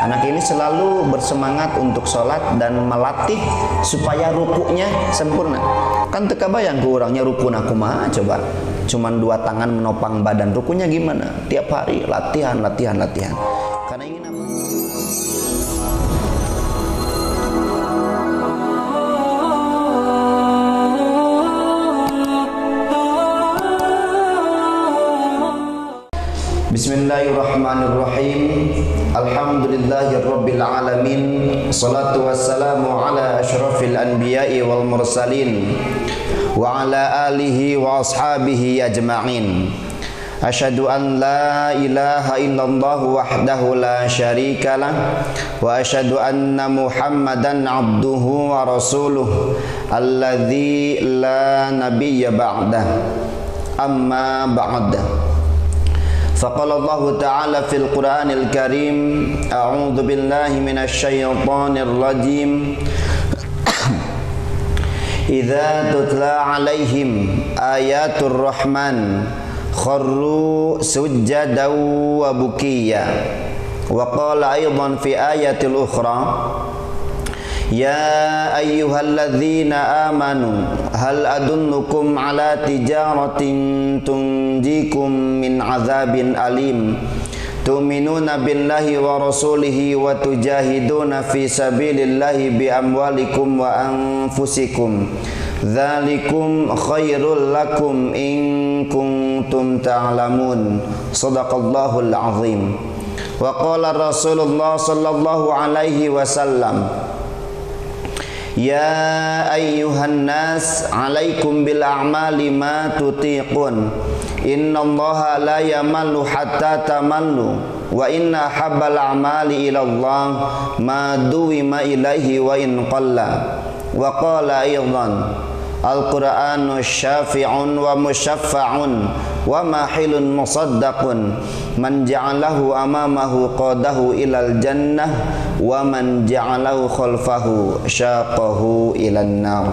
Anak ini selalu bersemangat untuk sholat dan melatih supaya rukuknya sempurna. Kan teka bayang ke orangnya rukun aku mah coba. Cuman 2 tangan menopang badan, rukunya gimana? Tiap hari latihan. Karena ingin apa? Bismillahirrahmanirrahim. Alhamdulillahirabbil alamin. Shalatu wassalamu ala asyrafil anbiya'i wal mursalin wa ala alihi wa ashabihi ajma'in. Asyhadu an la ilaha illallah wahdahu la syarikalah wa asyhadu anna Muhammadan abduhu wa rasuluh alladzi la nabiyya ba'dah. Amma ba'd. فقال الله تعالى في القرآن الكريم أعوذ بالله من الشيطان الرجيم إذا تتلى عليهم آيات الرحمن خروا سجدا وبكيا وقال أيضا في آية الأخرى يا أيها الذين آمنوا هل أدلكم على تجارة تنجيكم من عذاب أليم تؤمنون بالله ورسوله وتجاهدون في سبيل الله بأموالكم وأنفسكم ذلكم خير لكم إن كنتم تعلمون صدق الله العظيم وقال رسول الله صلى الله عليه وسلم Ya ayyuhan nas alaikum bil a'mali ma tutiqun innallaha la yamallu hatta tamallu wa inna habbal a'mali ilallah ma duwima ilaihi wa in qalla wa qala aydan al-Qur'anu syafi'un wa musyaffa'un wa mahilun musaddaqun man ja'alahu amamahu qadahu ilal jannah wa man ja'alahu khalfahu syaqahu ilan nar.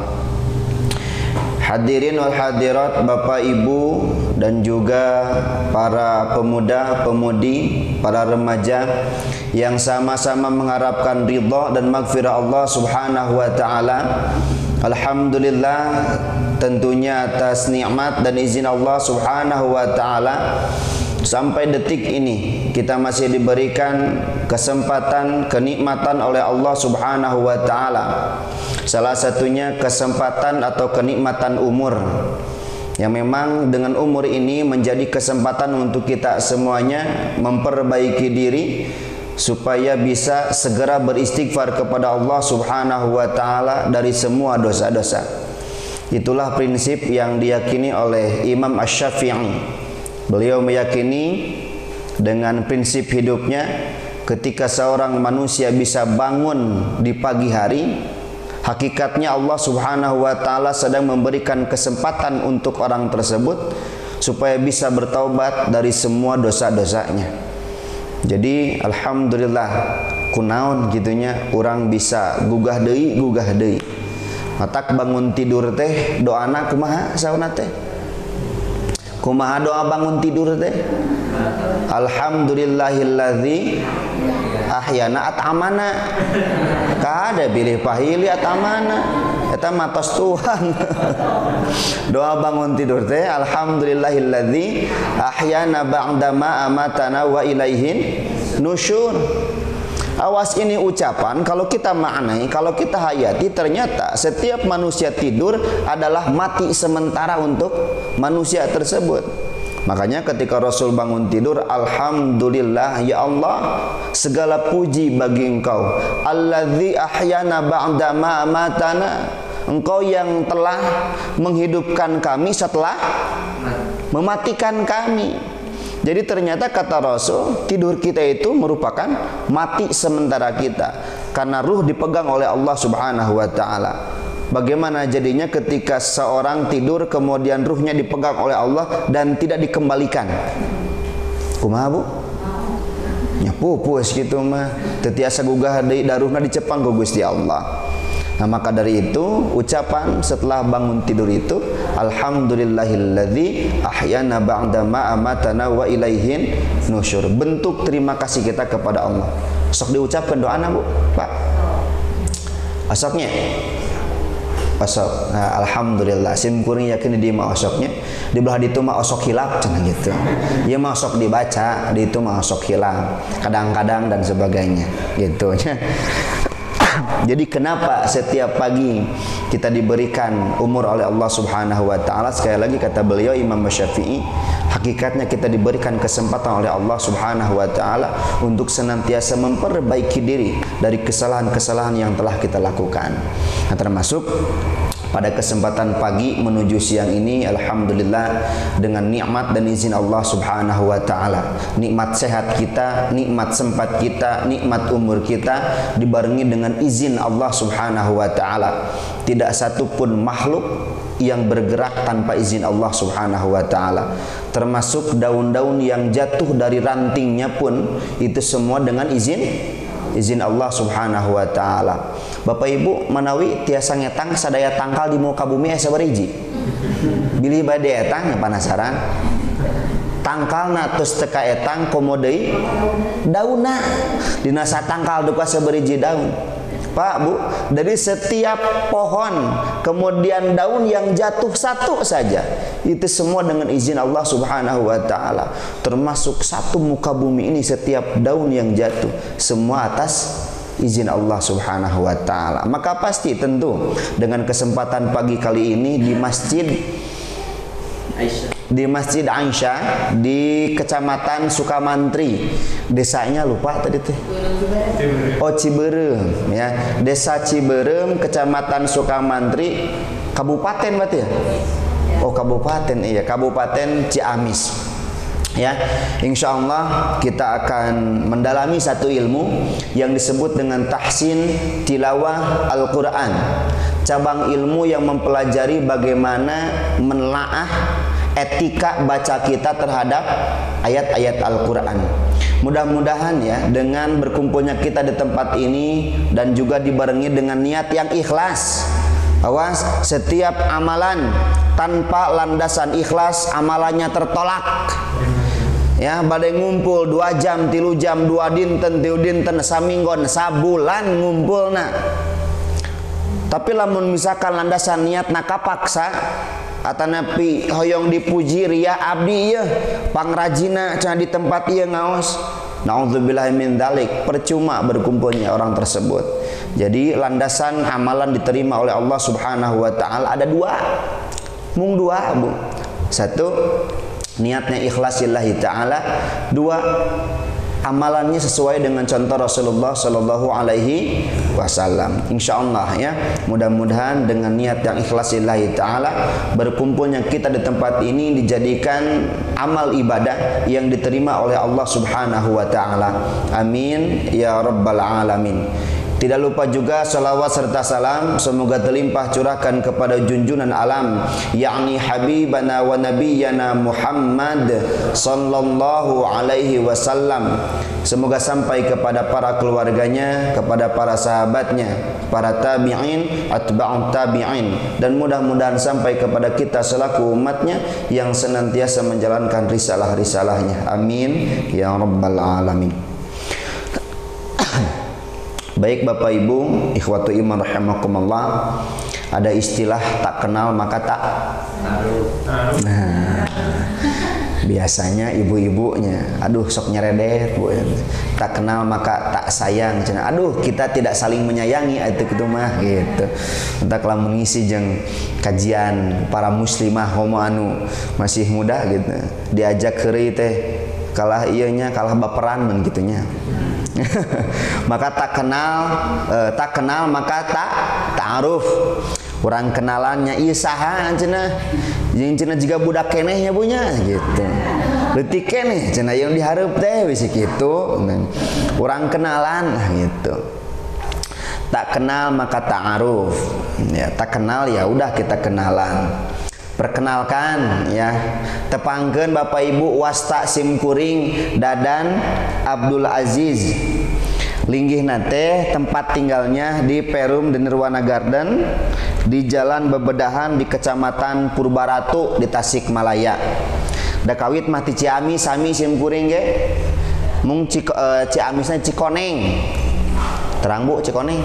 Hadirin wal hadirat, Bapak Ibu dan juga para pemuda, pemudi, para remaja yang sama-sama mengharapkan ridha dan maghfirah Allah Subhanahu wa taala. Alhamdulillah, tentunya atas nikmat dan izin Allah Subhanahu wa taala sampai detik ini kita masih diberikan kesempatan, kenikmatan oleh Allah Subhanahu wa taala. Salah satunya kesempatan atau kenikmatan umur, yang memang dengan umur ini menjadi kesempatan untuk kita semuanya memperbaiki diri supaya bisa segera beristighfar kepada Allah Subhanahu wa taala dari semua dosa-dosa. Itulah prinsip yang diyakini oleh Imam Asy-Syafi'i. Beliau meyakini dengan prinsip hidupnya, ketika seorang manusia bisa bangun di pagi hari, hakikatnya Allah Subhanahu wa taala sedang memberikan kesempatan untuk orang tersebut supaya bisa bertaubat dari semua dosa-dosanya. Jadi alhamdulillah kunaon gitunya orang bisa gugah deui. Matak bangun tidur teh doana kumaha sauna teh? Kumaha doa bangun tidur teh? Alhamdulillahilladzi ahyana at'amana. Kada pilih pahili at'amana. Eta matos Tuhan. Doa bangun tidur teh alhamdulillahilladzi ahyana ba'dama amatana wa ilaihin nusyur. Awas, ini ucapan kalau kita maknai, kalau kita hayati, ternyata setiap manusia tidur adalah mati sementara untuk manusia tersebut. Makanya ketika Rasul bangun tidur, alhamdulillah ya Allah, segala puji bagi Engkau, alladzi ahyana ba'dama amatana, Engkau yang telah menghidupkan kami setelah mematikan kami. Jadi ternyata kata Rasul, tidur kita itu merupakan mati sementara kita, karena ruh dipegang oleh Allah Subhanahu wa taala. Bagaimana jadinya ketika seorang tidur kemudian ruhnya dipegang oleh Allah dan tidak dikembalikan? Kumaha Bu? Nya pupus gitu mah, teu tiasa gugah deui daruhna dicepang ku Gusti Allah. Nah, maka dari itu ucapan setelah bangun tidur itu alhamdulillahilladzi ahyana ba'da ma amatana wa ilaihin nusyur. Bentuk terima kasih kita kepada Allah. Sok diucapkan doa Bu, Pak. Osoknya. Osok. Nah, alhamdulillah sim kuring yakin di mah osoknya. Di belah ditu mah osok hilap cenah gitu. Ieu mah osok dibaca, di itu mah osok hilap. Kadang-kadang dan sebagainya gitu. Jadi kenapa setiap pagi kita diberikan umur oleh Allah Subhanahu wa taala? Sekali lagi kata beliau Imam Syafi'i, hakikatnya kita diberikan kesempatan oleh Allah Subhanahu wa taala untuk senantiasa memperbaiki diri dari kesalahan-kesalahan yang telah kita lakukan. Nah, termasuk pada kesempatan pagi menuju siang ini, alhamdulillah dengan nikmat dan izin Allah Subhanahu wa taala, nikmat sehat kita, nikmat sempat kita, nikmat umur kita dibarengi dengan izin Allah Subhanahu wa taala. Tidak satu pun makhluk yang bergerak tanpa izin Allah Subhanahu wa taala. Termasuk daun-daun yang jatuh dari rantingnya pun itu semua dengan izin Allah Subhanahu wa taala. Bapak Ibu manawi tiasa ngetang sadaya tangkal di muka bumi aya sabariji. Bilih bade etang penasaran. Tangkalna tos teka etang komo deui daunna. Dina satangkal duka sabariji daun. Pak Bu, dari setiap pohon kemudian daun yang jatuh satu saja itu semua dengan izin Allah Subhanahu wa taala. Termasuk satu muka bumi ini setiap daun yang jatuh semua atas izin Allah Subhanahu wa taala. Maka pasti tentu dengan kesempatan pagi kali ini di Masjid Aisyah di Kecamatan Sukamantri, desanya lupa tadi teh. Oh Ciberem ya, Desa Ciberem, Kecamatan Sukamantri, Kabupaten berarti ya? Oh Kabupaten, iya Kabupaten Ciamis. Ya, insya Allah kita akan mendalami satu ilmu yang disebut dengan tahsin tilawah Al-Quran. Cabang ilmu yang mempelajari bagaimana menelaah etika baca kita terhadap ayat-ayat Al-Quran. Mudah-mudahan ya dengan berkumpulnya kita di tempat ini dan juga dibarengi dengan niat yang ikhlas. Awas, setiap amalan tanpa landasan ikhlas amalannya tertolak. Ya, badai ngumpul 2 jam, 3 jam, 2 dinten, 3 dinten, saminggon, sabulan ngumpulna. Tapi lamun misalkan landasan niat nakapaksa atanapi hoyong dipuji ria abdi ieu pangrajina cenah di tempat ieu ngaos, naudzubillahi min dzalik, percuma berkumpulnya orang tersebut. Jadi landasan amalan diterima oleh Allah Subhanahu wa taala ada 2. Mung 2, Bu. 1, niatnya ikhlas lillahi taala. 2, amalannya sesuai dengan contoh Rasulullah sallallahu alaihi wasallam. Insyaallah ya, mudah-mudahan dengan niat yang ikhlas lillahi taala berkumpulnya kita di tempat ini dijadikan amal ibadah yang diterima oleh Allah Subhanahu wa taala. Amin ya rabbal alamin. Tidak lupa juga salawat serta salam semoga terlimpah curahkan kepada junjungan alam yakni habibana wa nabiyyana Muhammad sallallahu alaihi wasallam. Semoga sampai kepada para keluarganya, kepada para sahabatnya, para tabi'in, atba'ut tabi'in, dan mudah-mudahan sampai kepada kita selaku umatnya yang senantiasa menjalankan risalah-risalahnya. Amin ya rabbal alamin. Baik Bapak Ibu, ikhwatu iman rahimakumullah, ada istilah tak kenal maka tak nah, biasanya ibu-ibunya, aduh sok nyeredet Bu, tak kenal maka tak sayang, aduh kita tidak saling menyayangi itu mah gitu. Entah kalau mengisi jeung kajian para muslimah homo anu masih muda gitu, diajak keuri teh kalah ieunya kalah baperan men gitunya. Maka tak kenal maka tak ta'aruf. Urang kenalannya ieu saha cenah. Jeung cenah jiga budak kenehnya punya gitu. Leutik keneh cenah yang dihareup teh bisi kitu. Urang kenalan gitu. Tak kenal maka ta'aruf. Ya, tak kenal ya udah kita kenalan. Perkenalkan ya, tepangkeun Bapak Ibu Wasta Simkuring Dadan Abdul Aziz. Linggih nate tempat tinggalnya di Perum di Nirwana Garden di Jalan Bebedahan di Kecamatan Purbaratu di Tasikmalaya. Da kawit mah ti Ciamis sami Simkuring ge. Mung Ciamisna Cikoneng. Terang Bu Cikoneng.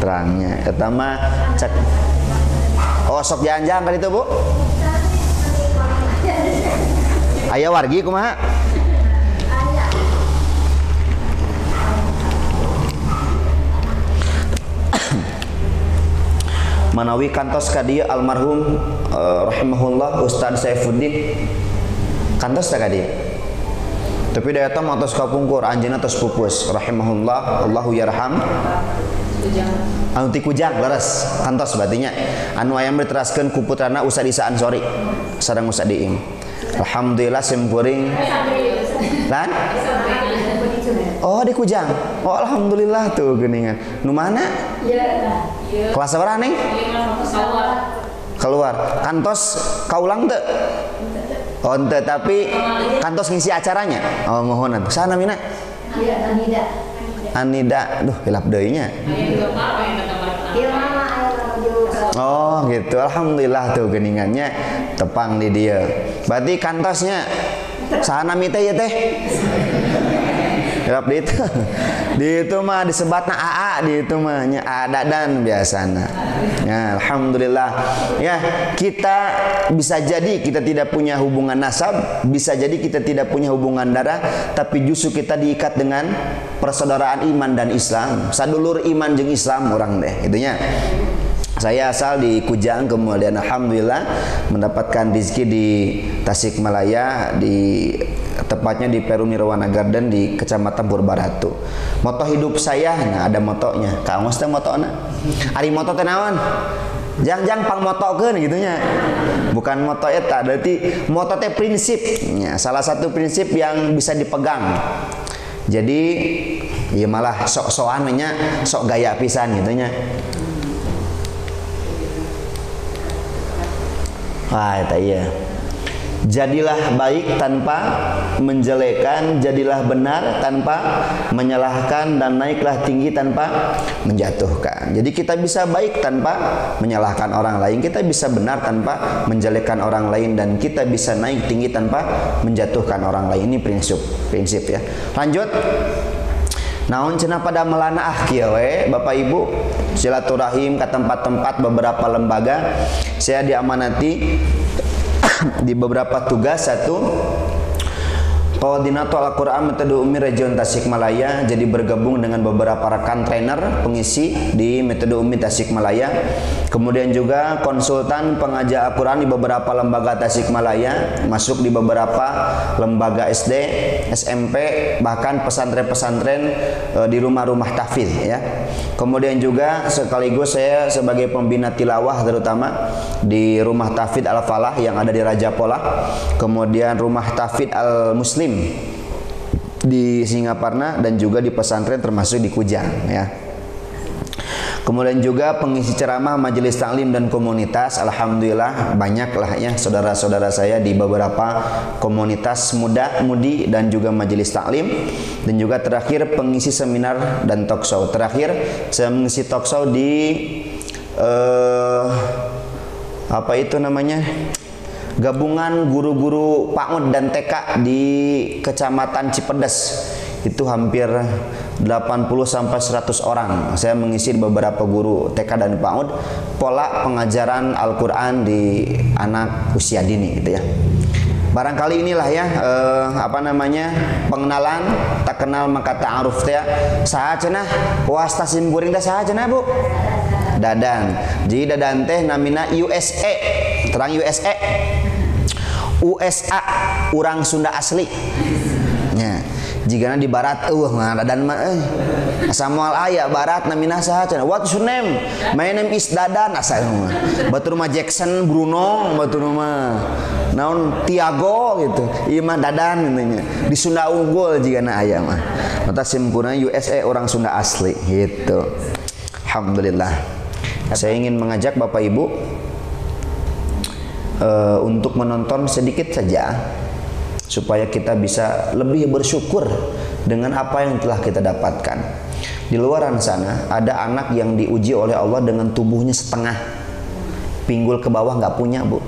Terangnya. Eta mah cek. Oh sok jalan-jalan kali itu Bu. Aya wargi kumaha? Manawi kantos ka dieu almarhum rahimahullah Ustaz Saifuddin kantos teh ka dieu. Tapi daya teh matos kapungkur anjeunna tos pupus rahimahullah Allahu yarham. Anu ti Kujang leres kantos batinya. Anu aya diteraskeun ku putrana Ustaz Isa Ansori sareng Ustaz Diim. Alhamdulillah simkuring. Lan? Oh di Kujang. Oh alhamdulillah tuh geuningan. Nu mana? Kelas berapa Neng? Keluar. Kantos kaulang teu? Oh ente tapi kantos ngisi acaranya. Oh mohonan. Sana mina? Anida. Duh hilap deui nya. Oh gitu. Alhamdulillah tuh geuningannya tepang di dia. Berarti kantosnya sana mita ya teh. Hilap di itu mah disebatna AA di itu mah nya Dadan biasana. Ya, alhamdulillah. Ya, kita bisa jadi kita tidak punya hubungan nasab, bisa jadi kita tidak punya hubungan darah, tapi justru kita diikat dengan persaudaraan iman dan Islam. Sadulur iman jeung Islam orang deh, itunya. Saya asal di Kujang, kemudian alhamdulillah mendapatkan rezeki di Tasikmalaya, di tepatnya di Peru Nirwana Garden di Kecamatan Purbaratu. Moto hidup saya, nah ada motonya. Kaos teh motona. Ari moto teh naon? Jangan pang motokeun gitunya. Bukan moto eta, berarti moto teh prinsip. Ya, salah satu prinsip yang bisa dipegang. Jadi, ya malah sok-sokan nya, sok gaya pisan gitunya. Wah, eta iya. Jadilah baik tanpa menjelekan, jadilah benar tanpa menyalahkan, dan naiklah tinggi tanpa menjatuhkan. Jadi kita bisa baik tanpa menyalahkan orang lain, kita bisa benar tanpa menjelekan orang lain, dan kita bisa naik tinggi tanpa menjatuhkan orang lain. Ini prinsip ya. Lanjut. Naon cenah pada melana kieu we Bapak Ibu silaturahim ke tempat-tempat beberapa lembaga. Saya diamanati di beberapa tugas. Satu, Koordinator Al-Quran Metode Umi Region Tasikmalaya, jadi bergabung dengan beberapa rekan trainer pengisi di Metode Umi Tasikmalaya. Kemudian juga konsultan pengajar Al-Quran di beberapa lembaga Tasikmalaya, masuk di beberapa lembaga SD, SMP, bahkan pesantren-pesantren di rumah-rumah tahfidz ya. Kemudian juga sekaligus saya sebagai pembina tilawah terutama di rumah tahfidz Al-Falah yang ada di Raja Pola, kemudian rumah tahfidz Al-Muslim di Singaparna, dan juga di pesantren termasuk di Kujang ya. Kemudian juga pengisi ceramah majelis taklim dan komunitas. Alhamdulillah banyaklah ya saudara-saudara saya di beberapa komunitas muda-mudi dan juga majelis taklim. Dan juga terakhir pengisi seminar dan talkshow. Terakhir saya mengisi talkshow di apa itu namanya, gabungan guru-guru PAUD dan TK di Kecamatan Cipedes. Itu hampir 80 sampai 100 orang. Saya mengisi beberapa guru TK dan PAUD pola pengajaran Al-Qur'an di anak usia dini gitu ya. Barangkali inilah ya apa namanya, pengenalan, tak kenal maka ta'aruf teh. Saha cenah wasta simkuring teh saha cenah Bu? Dadan. Jadi Dadan teh namina USA. Terang USA. USA orang Sunda asli. Nya, jigana di barat Dadan mah asa moal aya barat namina saha cenah? What's your name? My name is Dadan asa mah. Batur mah Jackson Bruno, batur mah naon Tiago gitu. Ieu mah Dadan intinya. Di Sunda unggul jigana aya mah. Mata simpurna USA orang Sunda asli gitu. Alhamdulillah. Saya ingin mengajak Bapak Ibu untuk menonton sedikit saja supaya kita bisa lebih bersyukur dengan apa yang telah kita dapatkan. Di luar sana ada anak yang diuji oleh Allah dengan tubuhnya setengah, pinggul ke bawah nggak punya Bu.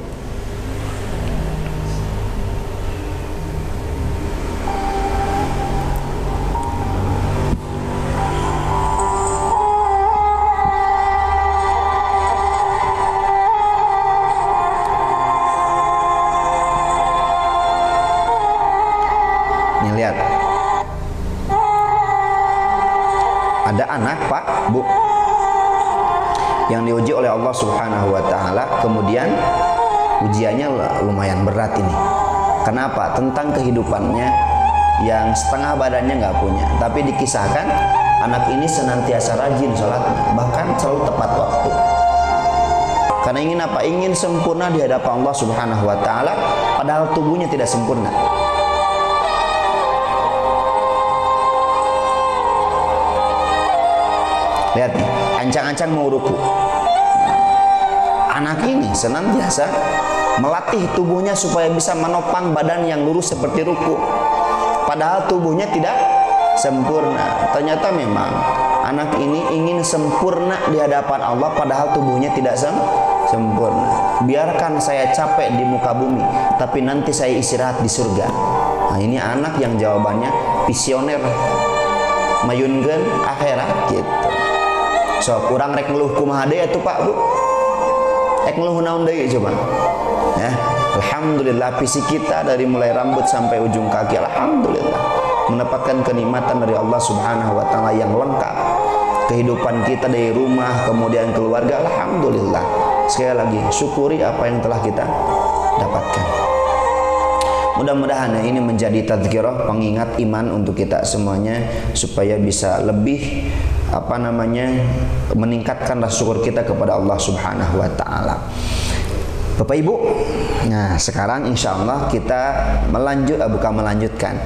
Ada anak Pak, Bu, yang diuji oleh Allah Subhanahu wa taala, kemudian ujiannya lumayan berat ini. Kenapa? Tentang kehidupannya yang setengah badannya nggak punya, tapi dikisahkan anak ini senantiasa rajin sholatnya, bahkan selalu tepat waktu. Karena ingin apa? Ingin sempurna di hadapan Allah Subhanahu wa taala, padahal tubuhnya tidak sempurna. Lihat nih, ancang-ancang mau ruku. Anak ini senantiasa melatih tubuhnya supaya bisa menopang badan yang lurus seperti ruku. Padahal tubuhnya tidak sempurna. Ternyata memang anak ini ingin sempurna di hadapan Allah, padahal tubuhnya tidak sempurna. Biarkan saya capek di muka bumi, tapi nanti saya istirahat di surga. Nah, ini anak yang jawabannya visioner, mayunkeun akhirat gitu. So, kurang rek ngeluh kumaha deui atuh Pak, Bu. Rek ngeluh naon deui coba. Ya, alhamdulillah fisik kita dari mulai rambut sampai ujung kaki, alhamdulillah mendapatkan kenikmatan dari Allah Subhanahu wa taala yang lengkap. Kehidupan kita dari rumah kemudian keluarga, alhamdulillah. Sekali lagi syukuri apa yang telah kita dapatkan. Mudah-mudahan ini menjadi tadzkirah, pengingat iman untuk kita semuanya, supaya bisa lebih meningkatkan rasa syukur kita kepada Allah Subhanahu wa taala. Bapak Ibu, nah sekarang insya Allah kita melanjutkan.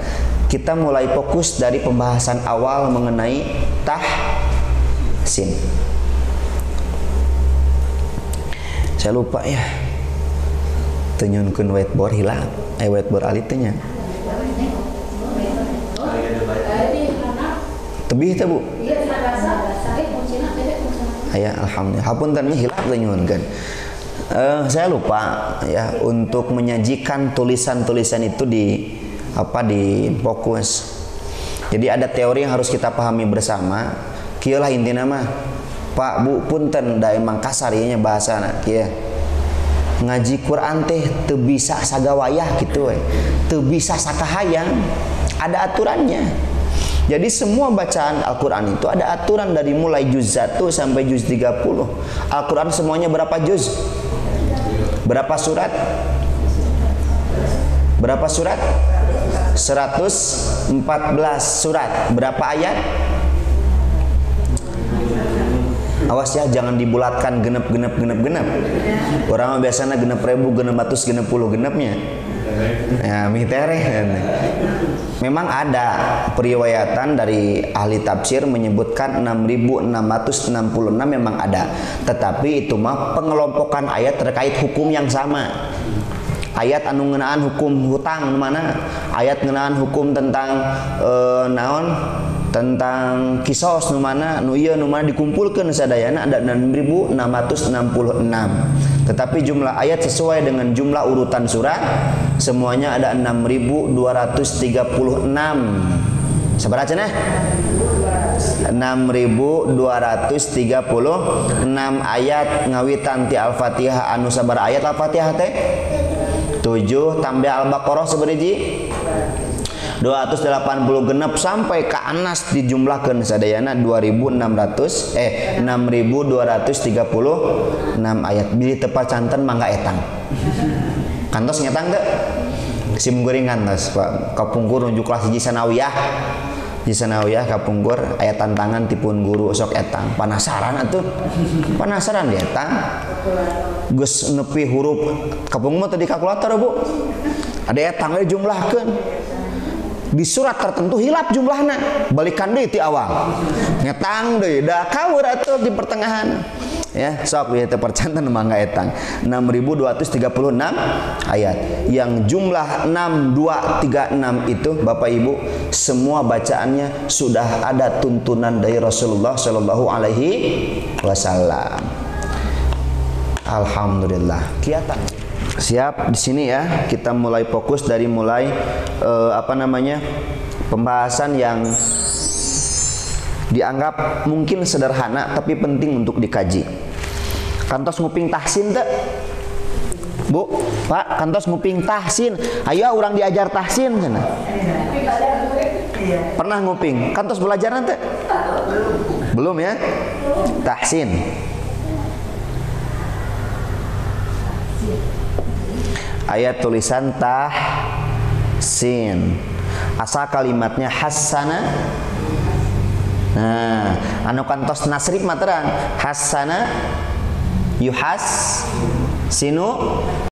Kita mulai fokus dari pembahasan awal mengenai tahsin. Saya lupa ya, tenyunkeun whiteboard hilang, whiteboard alitnya. Tebih teh Bu? Ya alhamdulillah. Hapunten hilap tenyunkeun. Saya lupa ya untuk menyajikan tulisan-tulisan itu di fokus. Jadi ada teori yang harus kita pahami bersama. Kieu lah intina mah. Pak Bu punten da emang kasar ieu nya bahasana kieu. Ngaji Quran teh teu bisa sagawayah kitu we. Teu bisa sakahayang. Ada aturannya. Jadi semua bacaan Al-Quran itu ada aturan dari mulai juz 1 sampai juz 30. Al-Quran semuanya berapa juz? Berapa surat? Berapa surat? 114 surat. Berapa ayat? Awas ya, jangan dibulatkan genep. Orang biasanya genep ribu, genep ratus, genep puluh genepnya. Ya, mitere. Memang ada periwayatan dari ahli tafsir menyebutkan 6.666 memang ada. Tetapi itu mah pengelompokan ayat terkait hukum yang sama. Ayat anu ngeunaan hukum hutang mana? Ayat ngeunaan hukum tentang tentang kisos nu mana dikumpulkan sadayana ada 6.666. Tetapi jumlah ayat sesuai dengan jumlah urutan surat semuanya ada 6.236. Sabaraha cenah? 6.236 ayat ngawitan ti Al-Fatihah anu sabaraha ayat Al-Fatihah teh? 7 tambah Al-Baqarah sabaraha 280 genep sampai ke Anas dijumlahkeun sadayana 6.236 ayat. Bilih tepat canten mangga etang. Kantos ngetang teu? Sim goreng kantos Pak. Kapungkur nunjuk kelas hiji sanawiyah. Di sanawiyah kapungkur aya tantangan tipun guru sok etang. Penasaran atuh? Penasaran di etang. Geus nepi huruf kapungkur tadi kalkulator Bu. Ada etang we jumlahkeun. Di surat tertentu hilap jumlahnya, balikan deui ti awal. Ngetang deui, da kaur atuh di pertengahan. Ya, sok ieu teh percanten mangga etang. 6.236 ayat. Yang jumlah 6236 itu Bapak Ibu semua bacaannya sudah ada tuntunan dari Rasulullah sallallahu alaihi wasallam. Alhamdulillah. Kiatan. Siap di sini ya, kita mulai fokus dari pembahasan yang dianggap mungkin sederhana tapi penting untuk dikaji. Kantos nguping tahsin teh? Bu, Pak, kantos nguping tahsin. Ayo orang diajar tahsin cenah. Pernah nguping? Kantos belajar teh? Belum ya? Tahsin. Ayat tulisan tahsin. Asal kalimatnya hasana. Nah, anu kantos nasrif materan hasana yuhas sinu